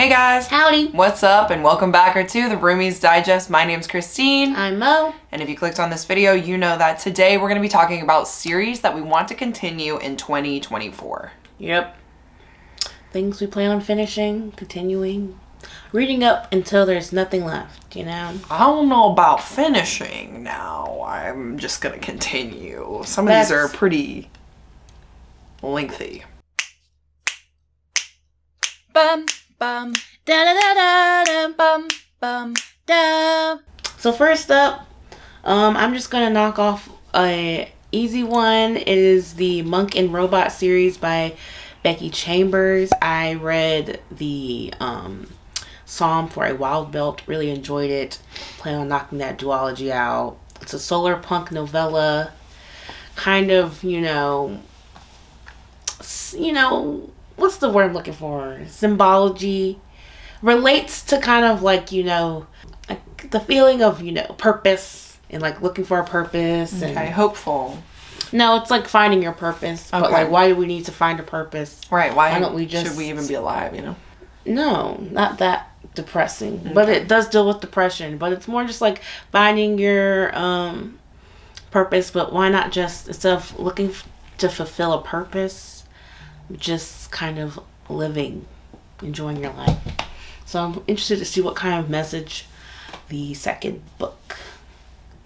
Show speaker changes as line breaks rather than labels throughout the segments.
Hey guys.
Howdy.
What's up and welcome back to the Roomies Digest. My name's Christine.
I'm Mo.
And if you clicked on this video, you know that today we're going to be talking about series that we want to continue in 2024.
Yep. Things we plan on finishing, continuing, reading up until there's nothing left, you know?
I don't know about finishing now. I'm just going to continue. Some of these are pretty lengthy. Bum, bum,
da da da da da
bum, bum,
da. So first up, I'm just gonna knock off a easy one. It is the Monk and Robot series by Becky Chambers. I read the Psalm for a Wild Belt. Really enjoyed it. Plan on knocking that duology out. It's a solar punk novella. Kind of, you know, what's the word I'm looking for? Symbology. Relates to kind of like, you know, like the feeling of, you know, purpose and like looking for a purpose.
Okay,
and
hopeful.
No, it's like finding your purpose.
Okay.
But like, why do we need to find a purpose?
Right, why
don't we just...
should we even be alive, you know?
No, not that depressing. Okay. But it does deal with depression. But it's more just like finding your purpose. But why not just, instead of looking to fulfill a purpose, just kind of living, enjoying your life. So I'm interested to see what kind of message the second book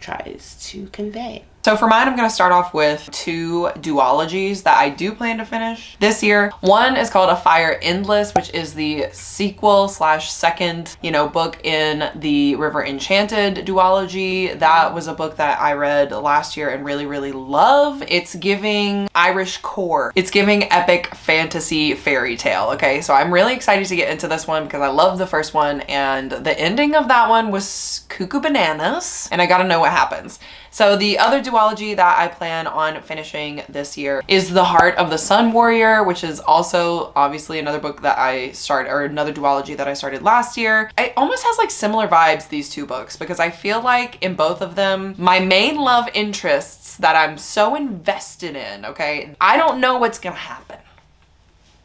tries to convey.
So for mine, I'm going to start off with two duologies that I do plan to finish this year. One is called A Fire Endless, which is the sequel slash second, book in the River Enchanted duology. That was a book that I read last year and really, really love. It's giving Irish core. It's giving epic fantasy fairy tale. Okay, so I'm really excited to get into this one because I love the first one and the ending of that one was cuckoo bananas and I got to know what happens. So the other duology that I plan on finishing this year is The Heart of the Sun Warrior, which is also obviously another book that another duology that I started last year. It almost has like similar vibes, these two books, because I feel like in both of them, my main love interests that I'm so invested in, okay, I don't know what's gonna happen.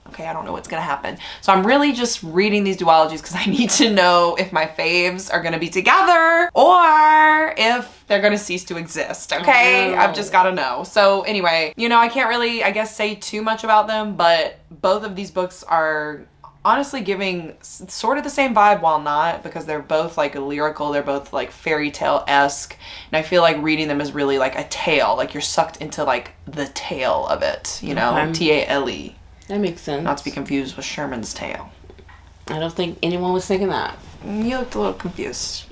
Okay, I don't know what's gonna happen. So I'm really just reading these duologies because I need to know if my faves are gonna be together or if they're gonna cease to exist, okay? I've just gotta know. So anyway, I can't really, I guess, say too much about them, but both of these books are honestly giving sort of the same vibe while not, because they're both like lyrical, they're both like fairy tale-esque, and I feel like reading them is really like a tale, like you're sucked into like the tale of it, T-A-L-E.
That makes sense.
Not to be confused with Sherman's tale.
I don't think anyone was thinking that.
You looked a little confused.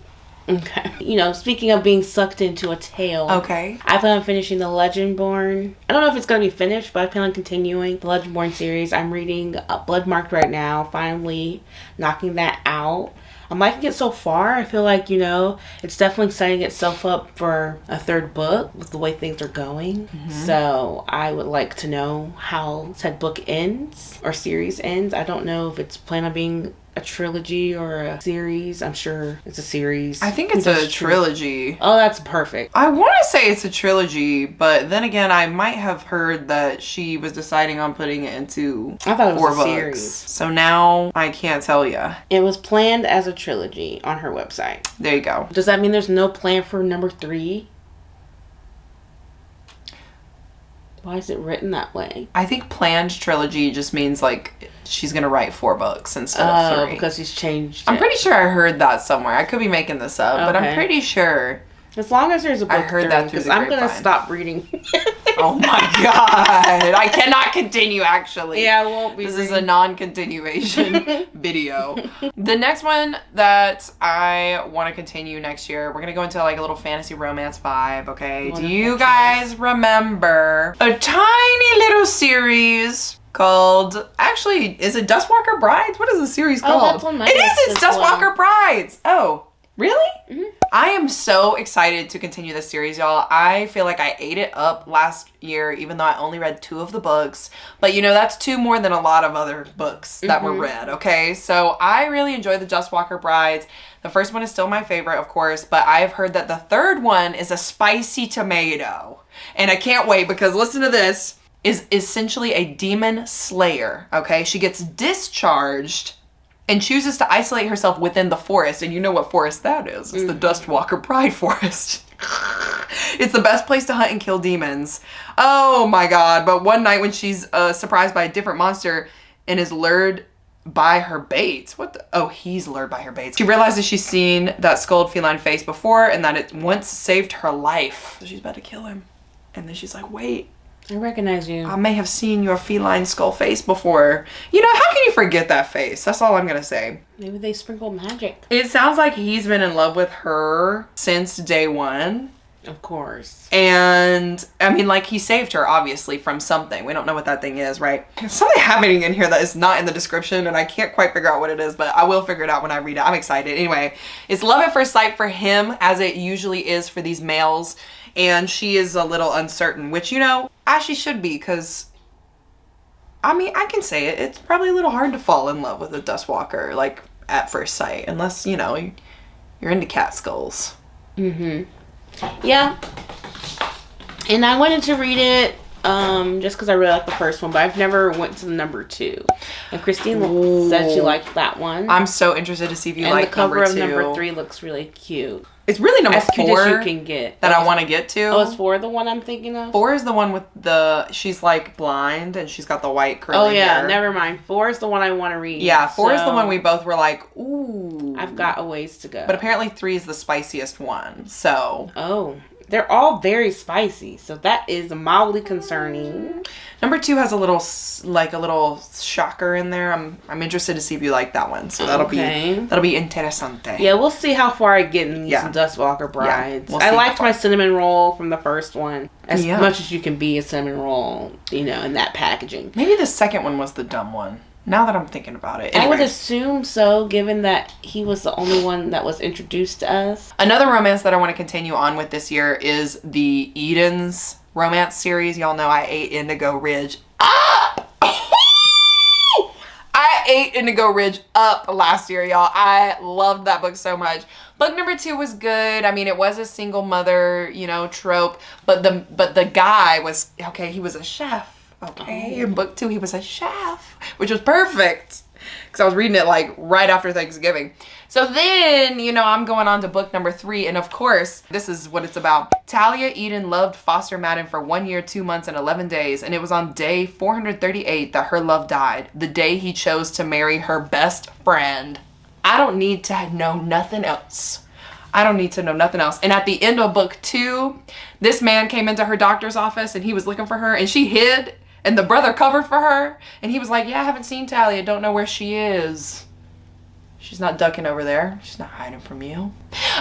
Okay. Speaking of being sucked into a tale.
Okay.
I plan on finishing the Legendborn. I don't know if it's going to be finished, but I plan on continuing the Legendborn series. I'm reading Bloodmarked right now. Finally knocking that out. I'm liking it so far. I feel like, it's definitely setting itself up for a third book with the way things are going. Mm-hmm. So I would like to know how said book ends or series ends. I don't know if it's planned on being a trilogy or a series. I'm sure it's a series.
I think it's a trilogy.
Oh, that's perfect.
I want to say it's a trilogy, but then again, I might have heard that she was deciding on putting it into
I thought it was
4
a
books.
series.
So now I can't tell you.
It was planned as a trilogy on her website.
There you go.
Does that mean there's no plan for number 3? Why is it written that way?
I think planned trilogy just means like she's gonna write 4 books instead of 3.
Because she's changed
I'm pretty sure I heard that somewhere. I could be making this up, but I'm pretty sure.
As long as there's a book,
I heard that through the grapevine.
I'm gonna stop reading.
Oh my god! I cannot continue. Actually,
yeah, I won't be.
This is a non-continuation video. The next one that I want to continue next year, we're gonna go into like a little fantasy romance vibe. Okay, do you guys remember a tiny little series called, actually, is it Dustwalker Brides? What is the series called?
Oh, that's on my
list. It's Dustwalker Brides. Oh, really?
Mm-hmm.
I am so excited to continue this series, y'all. I feel like I ate it up last year, even though I only read 2 of the books. But that's 2 more than a lot of other books that were read, okay? So I really enjoyed the Dustwalker Brides. The first one is still my favorite, of course, but I've heard that the third one is a spicy tomato. And I can't wait because listen to this. Is essentially a demon slayer, okay? She gets discharged and chooses to isolate herself within the forest. And you know what forest that is. It's the Dustwalker Pride Forest. It's the best place to hunt and kill demons. Oh my god. But one night when she's surprised by a different monster and is lured by her baits. What the? Oh, he's lured by her baits. She realizes she's seen that skulled feline face before and that it once saved her life. So she's about to kill him. And then she's like, wait.
I recognize you.
I may have seen your feline skull face before. You know, how can you forget that face? That's all I'm gonna say.
Maybe they sprinkle magic.
It sounds like he's been in love with her since day one.
Of course.
And I mean, like, he saved her obviously from something. We don't know what that thing is, right? There's something happening in here that is not in the description and I can't quite figure out what it is, but I will figure it out when I read it. I'm excited. Anyway, it's love at first sight for him, as it usually is for these males. And she is a little uncertain, which, you know, as she should be, because I mean, I can say it. It's probably a little hard to fall in love with a Dustwalker, like, at first sight, unless, you know, you're into cat skulls.
Yeah. And I wanted to read it just because I really like the first one, but I've never went to the number 2. And Christine said she liked that one.
I'm so interested to see if you like
the cover
number 2.
of number 3 looks really cute.
It's really number 4
cute as you can get.
that I want to get to.
Oh, is 4 the one I'm thinking of?
4 is the one with she's like blind and she's got the white curly hair.
Never mind. 4 is the one I want to read.
Yeah, 4 is the one we both were like, ooh.
I've got a ways to go.
But apparently 3 is the spiciest one, so.
Oh, they're all very spicy, so that is mildly concerning.
Number 2 has a little shocker in there. I'm interested to see if you like that one. So that'll be interesante.
Yeah, we'll see how far I get in these Dustwalker Brides.
Yeah,
I liked my cinnamon roll from the first one. As
Yeah.
much as you can be a cinnamon roll, you know, in that packaging.
Maybe the second one was the dumb one. Now that I'm thinking about it. Anyway.
I would assume so, given that he was the only one that was introduced to us.
Another romance that I want to continue on with this year is the Eden's romance series. Y'all know I ate Indigo Ridge up. I ate Indigo Ridge up last year, y'all. I loved that book so much. Book number 2 was good. I mean, it was a single mother, you know, trope, but the guy was, okay, he was a chef. Okay, in book 2 he was a chef, which was perfect because I was reading it like right after Thanksgiving. So then, you know, I'm going on to book number 3, and of course, this is what it's about. Talia Eden loved Foster Madden for 1 year, 2 months, and 11 days, and it was on day 438 that her love died, the day he chose to marry her best friend. I don't need to know nothing else. I don't need to know nothing else. And at the end of book 2, this man came into her doctor's office and he was looking for her, and she hid. And the brother covered for her. And he was like, yeah, I haven't seen Talia. Don't know where she is. She's not ducking over there. She's not hiding from you.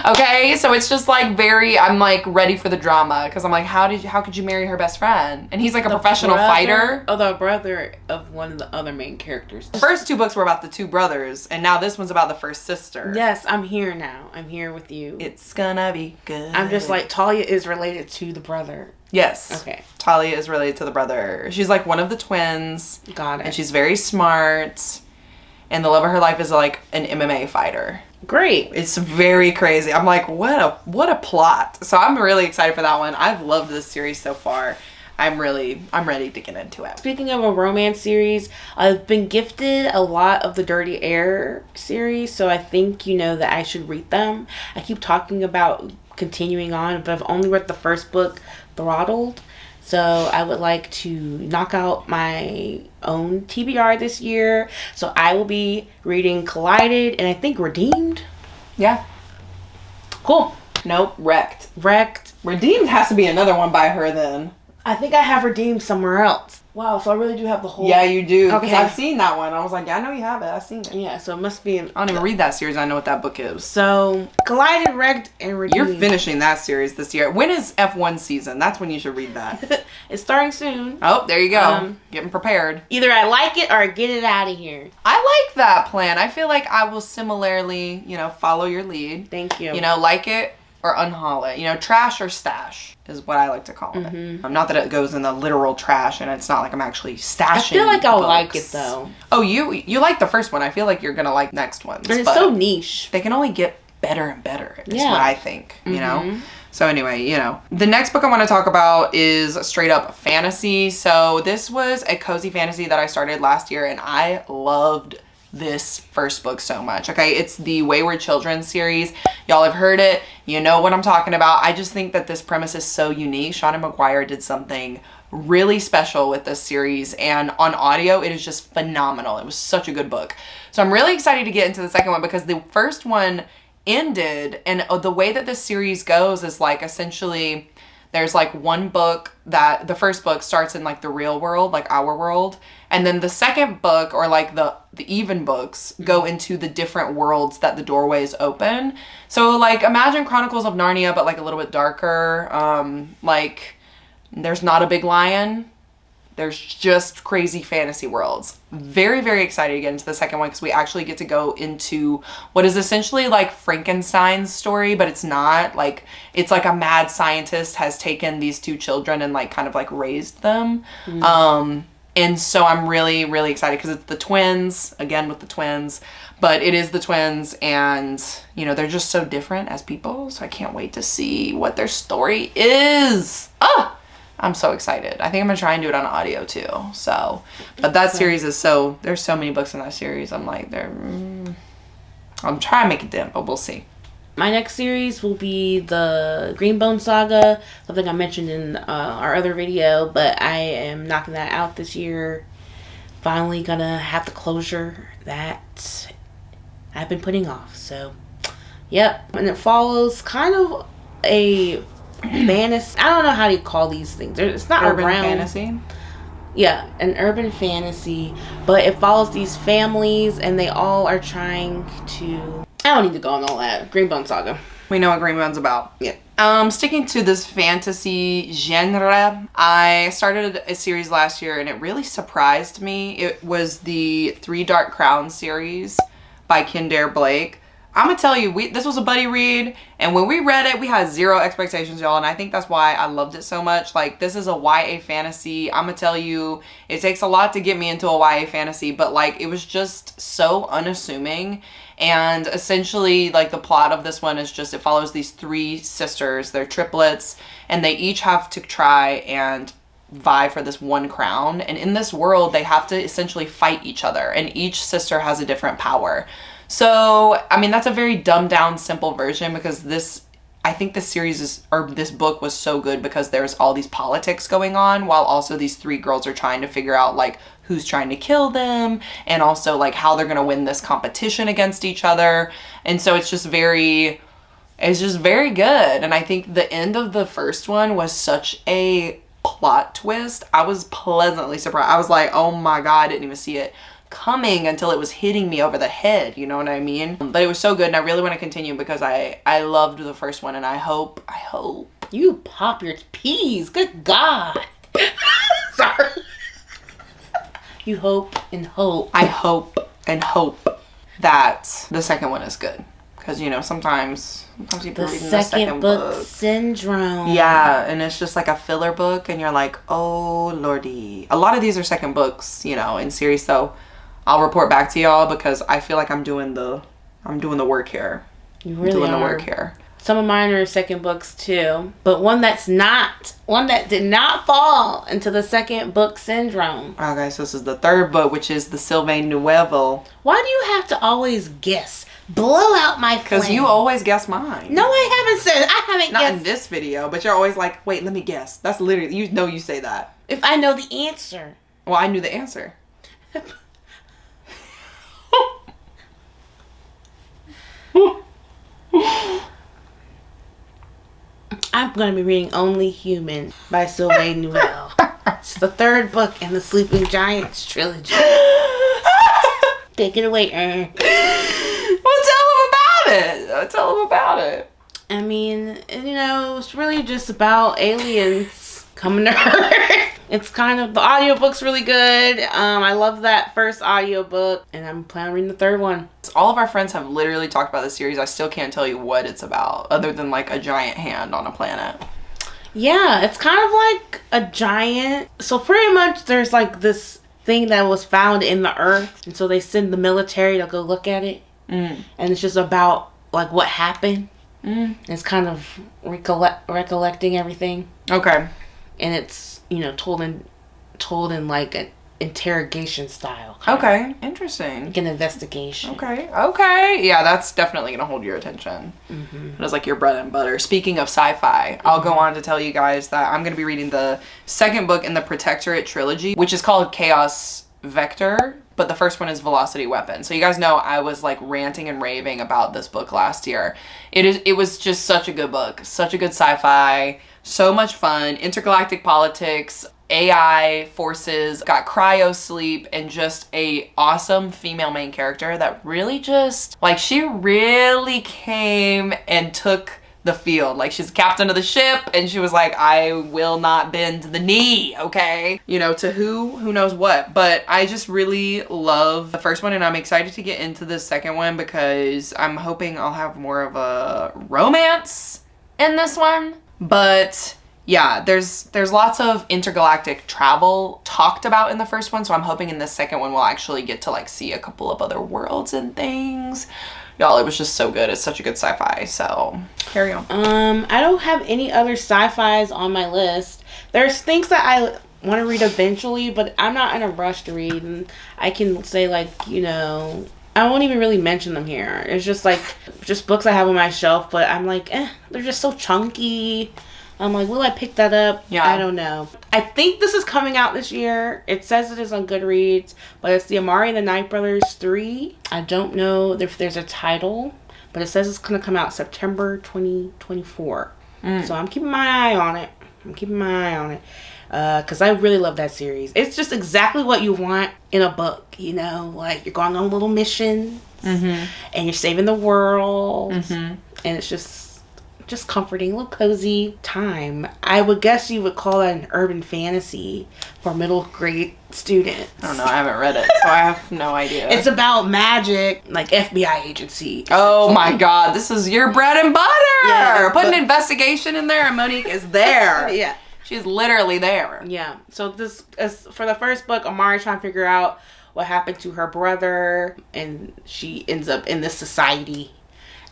Okay, so it's just like I'm like ready for the drama. Because I'm like, how could you marry her best friend? And he's like a professional fighter.
Oh, the brother of one of the other main characters.
The first 2 books were about the 2 brothers. And now this one's about the first sister.
Yes, I'm here now. I'm here with you.
It's gonna be good.
I'm just like, Talia is related to the brother.
Yes.
Okay.
Talia is related to the brother. She's like one of the twins.
Got it.
And she's very smart. And the love of her life is like an MMA fighter.
Great.
It's very crazy. I'm like, what a plot. So I'm really excited for that one. I've loved this series so far. I'm ready to get into it.
Speaking of a romance series, I've been gifted a lot of the Dirty Air series, so I think you know that I should read them. I keep talking about continuing on, but I've only read the first book, Throttled. So I would like to knock out my own TBR this year. So I will be reading Collided and I think Redeemed.
Yeah.
Cool.
Nope. Wrecked.
Wrecked.
Redeemed has to be another one by her then.
I think I have Redeemed somewhere else. Wow, so I really do have the whole...
Yeah, you do. Because
Okay.
I've seen that one. I was like, yeah, I know you have it. I've seen it.
Yeah, so it must be...
I don't even read that series. I know what that book is.
So, Collided, Wrecked, and Redeemed.
You're finishing that series this year. When is F1 season? That's when you should read that.
It's starting soon.
Oh, there you go. Getting prepared.
Either I like it or I get it out of here.
I like that plan. I feel like I will similarly, you know, follow your lead.
Thank you.
You know, like it or unhaul it. You know, trash or stash is what I like to call it. Not that it goes in the literal trash and it's not like I'm actually stashing
I feel like I'll
books.
like it though.
Oh, you like the first one. I feel like you're going to like next ones.
And it's so niche.
They can only get better and better is
Yeah.
what I think, you know? So anyway, you know, the next book I want to talk about is straight up fantasy. So this was a cozy fantasy that I started last year and I loved this first book so much. Okay, it's the Wayward Children series. Y'all have heard it. You know what I'm talking about. I just think that this premise is so unique. Shannah McGuire did something really special with this series, and on audio it is just phenomenal. It was such a good book. So I'm really excited to get into the second one because the first one ended, and the way that this series goes is like essentially there's like one book that the first book starts in like the real world, like our world, and then the second book, or like the even books, go into the different worlds that the doorways open. So like imagine Chronicles of Narnia but like a little bit darker. Like there's not a big lion. There's just crazy fantasy worlds. Very, very excited to get into the second one because we actually get to go into what is essentially like Frankenstein's story, but it's not. Like, it's like a mad scientist has taken these two children and like kind of like raised them. And so I'm really, really excited because it's the twins, again with the twins, but it is the twins, and you know, they're just so different as people. So I can't wait to see what their story is. I'm so excited. I think I'm gonna try and do it on audio too. So, but that series is so, there's so many books in that series. I'm like, I'm trying to make it dim, but we'll see.
My next series will be the Greenbone Saga, something I mentioned in our other video, but I am knocking that out this year. Finally gonna have the closure that I've been putting off. So, yep. And it follows kind of a fantasy. I don't know how you call these things. It's not
urban
around
fantasy.
Yeah, an urban fantasy, but it follows these families, and they all are trying to. I don't need to go on all that. Greenbone Saga.
We know what Greenbone's about.
Yeah.
Sticking to this fantasy genre, I started a series last year, and it really surprised me. It was the Three Dark Crowns series by Kendare Blake. I'm gonna tell you, this was a buddy read, and when we read it, we had zero expectations, y'all, and I think that's why I loved it so much. Like, this is a YA fantasy. I'm gonna tell you, it takes a lot to get me into a YA fantasy, but like, it was just so unassuming. And essentially, like, the plot of this one is just, it follows these three sisters. They're triplets, and they each have to try and vie for this one crown. And in this world, they have to essentially fight each other, and each sister has a different power. So, I mean, that's a very dumbed down, simple version, because I think this series this book was so good because there's all these politics going on, while also these three girls are trying to figure out like who's trying to kill them, and also like how they're going to win this competition against each other. And so it's just very good. And I think the end of the first one was such a plot twist. I was pleasantly surprised. I was like, oh my God, I didn't even see it coming until it was hitting me over the head, you know what I mean? But it was so good, and I really want to continue because I loved the first one, and I hope
you pop your peas. Good God. Sorry. You hope and hope.
I hope and hope that the second one is good, because you know, sometimes people reading the second book
syndrome.
Yeah, and it's just like a filler book, and you're like, oh lordy. A lot of these are second books, you know, in series, so I'll report back to y'all because I feel like I'm doing the work here.
You really
the work here.
Some of mine are second books too, but one that did not fall into the second book syndrome.
Okay, so this is the third book, which is the Sylvain Nouvelle.
Why do you have to always guess? Blow out my flame.
Because you always guess mine.
No, I haven't
Not
guessed.
in this video, but you're always like, wait, let me guess. That's literally, you know, you say that.
If I know the answer.
Well, I knew the answer.
I'm going to be reading Only Human by Sylvain Nouvelle. It's the third book in the Sleeping Giants trilogy. Take it away, Erin.
Well, tell them about it.
I mean, you know, it's really just about aliens coming to Earth. It's kind of, the audiobook's really good. I love that first audiobook, and I'm planning on reading the third one.
All of our friends have literally talked about this series. I still can't tell you what it's about, other than like a giant hand on a planet.
Yeah, it's kind of like a giant. So pretty much there's like this thing that was found in the earth, and so they send the military to go look at it. And it's just about like what happened. It's kind of recollecting everything.
Okay.
And it's, you know, told in like interrogation style.
Okay, interesting.
Like an investigation.
Okay. Yeah, that's definitely gonna hold your attention. It was like your bread and butter. Speaking of sci-fi, I'll go on to tell you guys that I'm gonna be reading the second book in the Protectorate trilogy, which is called Chaos Vector, but the first one is Velocity Weapon. So you guys know I was like ranting and raving about this book last year. It was just such a good book, such a good sci-fi, so much fun, intergalactic politics, AI forces, got cryo sleep, and just a awesome female main character that really just, like, she really came and took the field. Like, she's captain of the ship, and she was like, I will not bend the knee, okay? You know, to who knows what. But I just really love the first one, and I'm excited to get into the second one because I'm hoping I'll have more of a romance in this one. But yeah, there's lots of intergalactic travel talked about in the first one, so I'm hoping in the second one we'll actually get to like see a couple of other worlds and things. Y'all, it was just so good. It's such a good sci-fi, so carry on.
I don't have any other sci-fis on my list. There's things that I want to read eventually, but I'm not in a rush to read, and I can say, like, you know, I won't even really mention them here. It's just like, just books I have on my shelf, but I'm like, they're just so chunky. I'm like, will I pick that up?
Yeah.
I don't know. I think this is coming out this year. It says it is on Goodreads, but it's the Amari and the Night Brothers 3. I don't know if there's a title, but it says it's going to come out September 2024. So I'm keeping my eye on it. Because I really love that series. It's just exactly what you want in a book, you know? Like, you're going on little missions, and you're saving the world, and it's just comforting, a little cozy time. I would guess you would call that an urban fantasy for middle grade students.
I don't know, I haven't read it, so I have no idea.
It's about magic, like FBI agency.
Oh my god, this is your bread and butter!
Yeah,
Put an investigation in there and Monique is there.
Yeah.
She's literally there.
Yeah. So this is, for the first book, Amari trying to figure out what happened to her brother, and she ends up in this society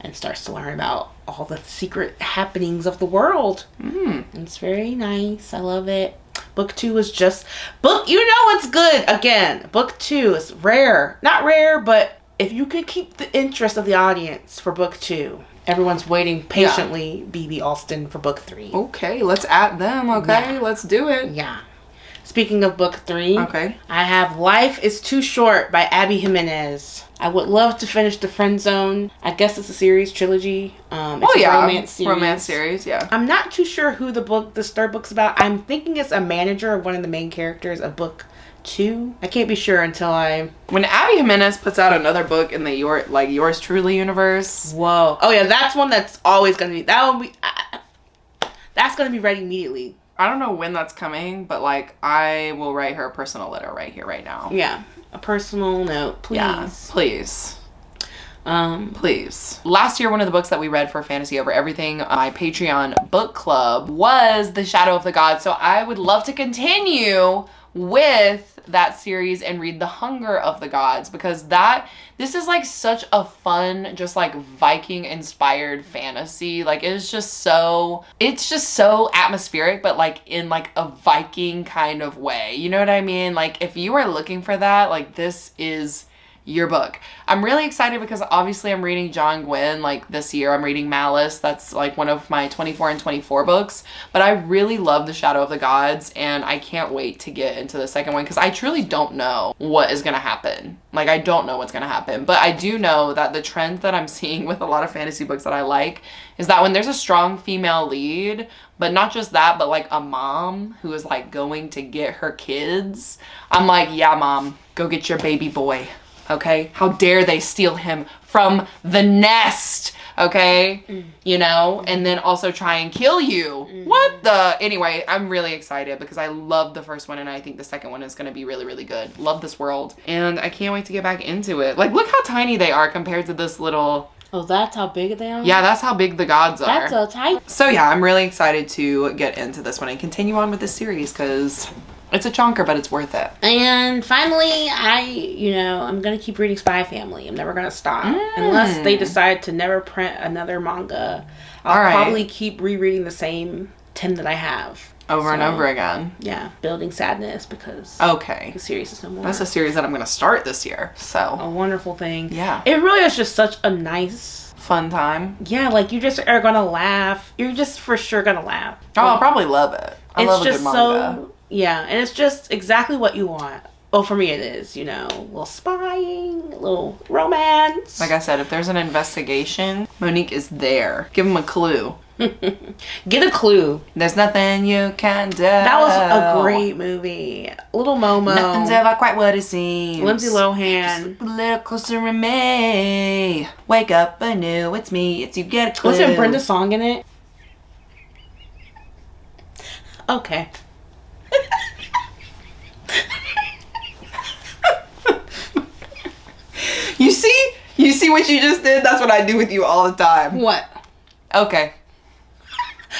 and starts to learn about all the secret happenings of the world. It's very nice. I love it. Book 2 is just... You know it's good. Again, book 2 is rare. Not rare, but if you could keep the interest of the audience for book 2. Everyone's waiting patiently, B.B. Alston, for book 3.
Okay, let's add them, okay?
Yeah.
Let's do it.
Yeah. Speaking of book 3,
okay,
I have Life is Too Short by Abby Jimenez. I would love to finish The Friend Zone. I guess it's a series, trilogy. It's a romance series.
Romance series, yeah.
I'm not too sure who this third book's about. I'm thinking it's a manager of one of the main characters of book 2. I can't be sure until
when Abby Jimenez puts out another book in the Yours Truly universe.
Whoa. Oh yeah, that's one that's always gonna be. That's gonna be ready immediately.
I don't know when that's coming, but like I will write her a personal letter right here, right now.
Yeah, a personal note, please.
Yeah, please. Please. Last year, one of the books that we read for Fantasy Over Everything, my Patreon book club, was The Shadow of the Gods. So I would love to continue with that series and read The Hunger of the Gods, because this is like such a fun, just like Viking inspired fantasy. Like it's just so atmospheric, but like in like a Viking kind of way. You know what I mean? Like if you are looking for that, like this is your book. I'm really excited because obviously I'm reading John Gwynne like this year. I'm reading Malice. That's like one of my 24 and 24 books. But I really love The Shadow of the Gods, and I can't wait to get into the second one because I truly don't know what is going to happen. Like I don't know what's going to happen. But I do know that the trend that I'm seeing with a lot of fantasy books that I like is that when there's a strong female lead, but not just that, but like a mom who is like going to get her kids, I'm like, yeah, mom, go get your baby boy. Okay? How dare they steal him from the nest? Okay? You know? And then also try and kill you. What the? Anyway, I'm really excited because I love the first one and I think the second one is going to be really, really good. Love this world. And I can't wait to get back into it. Like, look how tiny they are compared to this little...
Oh, that's how big they are?
Yeah, that's how big the gods are.
That's so tight.
So yeah, I'm really excited to get into this one and continue on with this series because... it's a chonker, but it's worth it.
And finally, I'm going to keep reading Spy Family. I'm never going to stop. Unless they decide to never print another manga. I'll probably keep rereading the same 10 that I have.
Over and over again.
Yeah, building sadness because
okay,
the series is no more.
That's a series that I'm gonna start this year. So
a wonderful thing.
Yeah,
it really is just such a nice,
fun time.
Yeah, like you just are gonna laugh. You're just for sure gonna laugh.
Oh, I'll probably love it. I love a good manga.
Yeah, and it's just exactly what you want. Well, for me it is, you know, a little spying, a little romance.
Like I said, if there's an investigation, Monique is there. Give him a clue.
Get a clue.
There's nothing you can do.
That was a great movie. Little Momo.
Nothing's ever quite what it seems.
Lindsay Lohan.
Just a little closer in me. Wake up anew. It's me. It's you. Get a clue.
Wasn't Brenda's song in it? Okay.
You see what you just did? That's what I do with you all the time.
What?
Okay.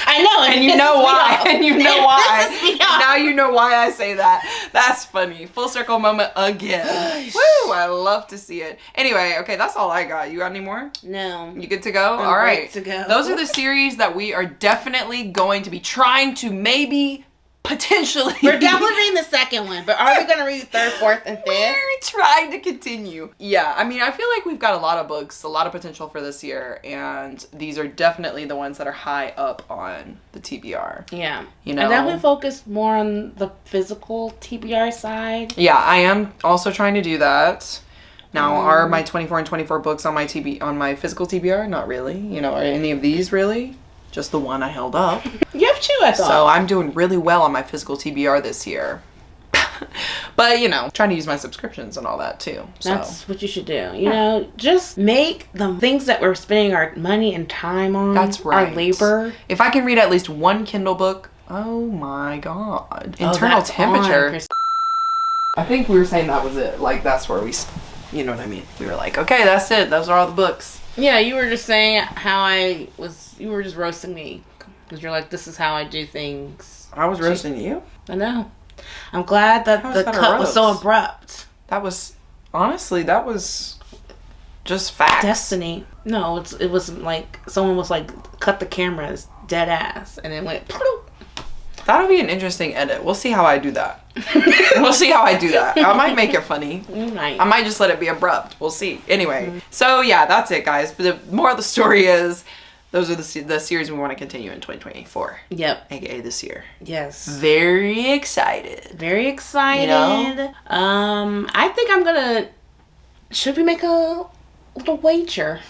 I know,
and you know why. And you know why. Now you know why I say that. That's funny. Full circle moment again. Woo! I love to see it. Anyway, okay, that's all I got. You got any more?
No.
You good to go?
I'm
all right.
to go.
Those are the series that we are definitely going to be trying to maybe potentially.
We're definitely reading the second one, but are we going to read third, fourth, and fifth?
We're trying to continue. Yeah, I mean, I feel like we've got a lot of books, a lot of potential for this year, and these are definitely the ones that are high up on the TBR.
Yeah.
You know?
I definitely focus more on the physical TBR side.
Yeah, I am also trying to do that. Now, are my 24 and 24 books on my physical TBR? Not really. You know, are any of these really? Just the one I held up.
You have two, I thought.
So I'm doing really well on my physical TBR this year. But, you know, trying to use my subscriptions and all that too. So.
That's what you should do. You know, just make the things that we're spending our money and time on.
That's right.
Our labor.
If I can read at least one Kindle book, oh my God. Internal temperature. I think we were saying that was it. Like, that's where we, you know what I mean? We were like, okay, that's it. Those are all the books.
Yeah, you were just saying how you were just roasting me. Because you're like, this is how I do things.
I was roasting you?
I know. I'm glad that the cut was so abrupt.
That was, honestly, that was just facts.
Destiny. No, it wasn't like, someone was like, cut the cameras, dead ass. And it went, ploop.
That'll be an interesting edit. We'll see how I do that. We'll see how I do that. I might make it funny.
You might.
I might just let it be abrupt. We'll see. Anyway, so yeah, that's it, guys. But the moral of the story is, those are the series we want to continue in 2024.
Yep.
AKA this year.
Yes.
Very excited.
Very excited.
You know?
I think I'm gonna. Should we make a little wager?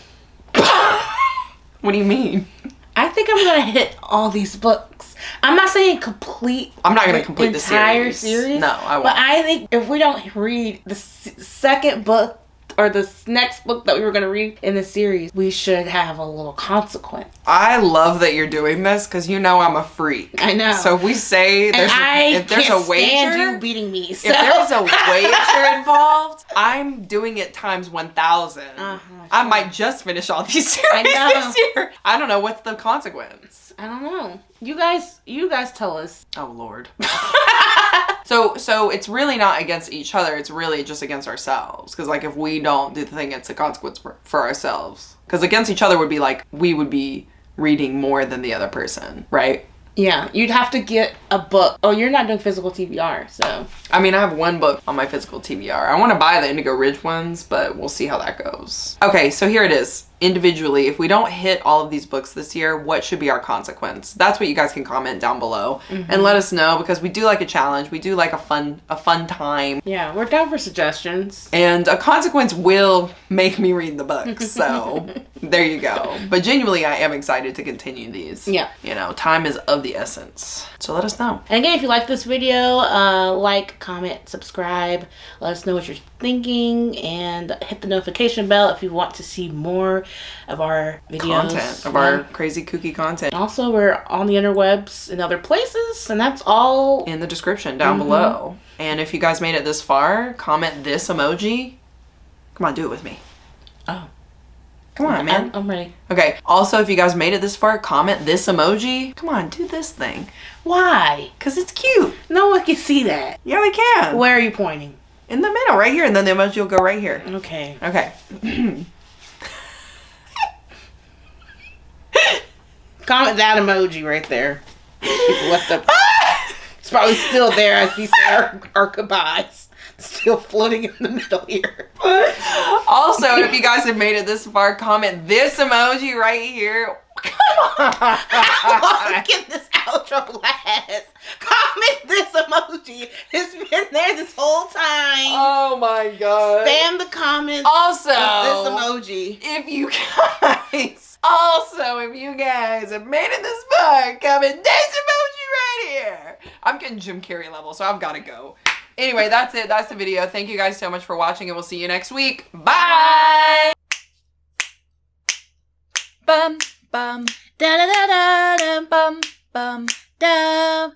What do you mean?
I think I'm gonna hit all these books. I'm not saying complete.
I'm not gonna complete the
entire series.
No, I won't.
But I think if we don't read the second book or the next book that we were gonna read in the series, we should have a little consequence.
I love that you're doing this because you know I'm a freak.
I know.
So if we say if there's a wager,
you beating me. So.
If there's a wager involved, I'm doing it times 1,000. I might just finish all these series this year. I don't know what's the consequence.
I don't know. You guys tell us.
Oh Lord. So it's really not against each other. It's really just against ourselves. Because like if we don't do the thing, it's a consequence for ourselves. Because against each other would be like we would be reading more than the other person, right?
Yeah, you'd have to get a book. Oh, you're not doing physical TBR, so.
I mean, I have one book on my physical TBR. I want to buy the Indigo Ridge ones, but we'll see how that goes. Okay, so here it is. Individually, if we don't hit all of these books this year, what should be our consequence? That's what you guys can comment down below and let us know, because we do like a challenge. We do like a fun time.
Yeah, we're down for suggestions.
And a consequence will make me read the books, so there you go. But genuinely, I am excited to continue these.
Yeah.
You know, time is of the essence. So let us know.
And again, if you like this video, like, comment, subscribe. Let us know what you're thinking, and hit the notification bell if you want to see more of our videos.
Our crazy kooky content.
Also, we're on the interwebs and other places, and that's all
in the description down below. And if you guys made it this far, comment this emoji. Come on, do it with me.
Oh.
Come on, man.
I'm ready.
Okay. Also, if you guys made it this far, comment this emoji. Come on, do this thing.
Why?
Because it's cute.
No one can see that.
Yeah, we can.
Where are you pointing?
In the middle, right here. And then the emoji will go right here.
Okay.
Okay.
Comment that emoji right there. What the... probably still there as we say our goodbyes. Still floating in the middle here.
Also, if you guys have made it this far, comment this emoji right here. Come on.
How long can this outro last? Comment this emoji. It's been there this whole time.
Oh my god.
Spam the comments.
Also,
of this emoji.
If you guys have made it this far, comment this emoji right here. I'm getting Jim Carrey level, so I've got to go. Anyway, that's it. That's the video. Thank you guys so much for watching, and we'll see you next week. Bye! Bum, bum, da da da da da, bum, bum, da.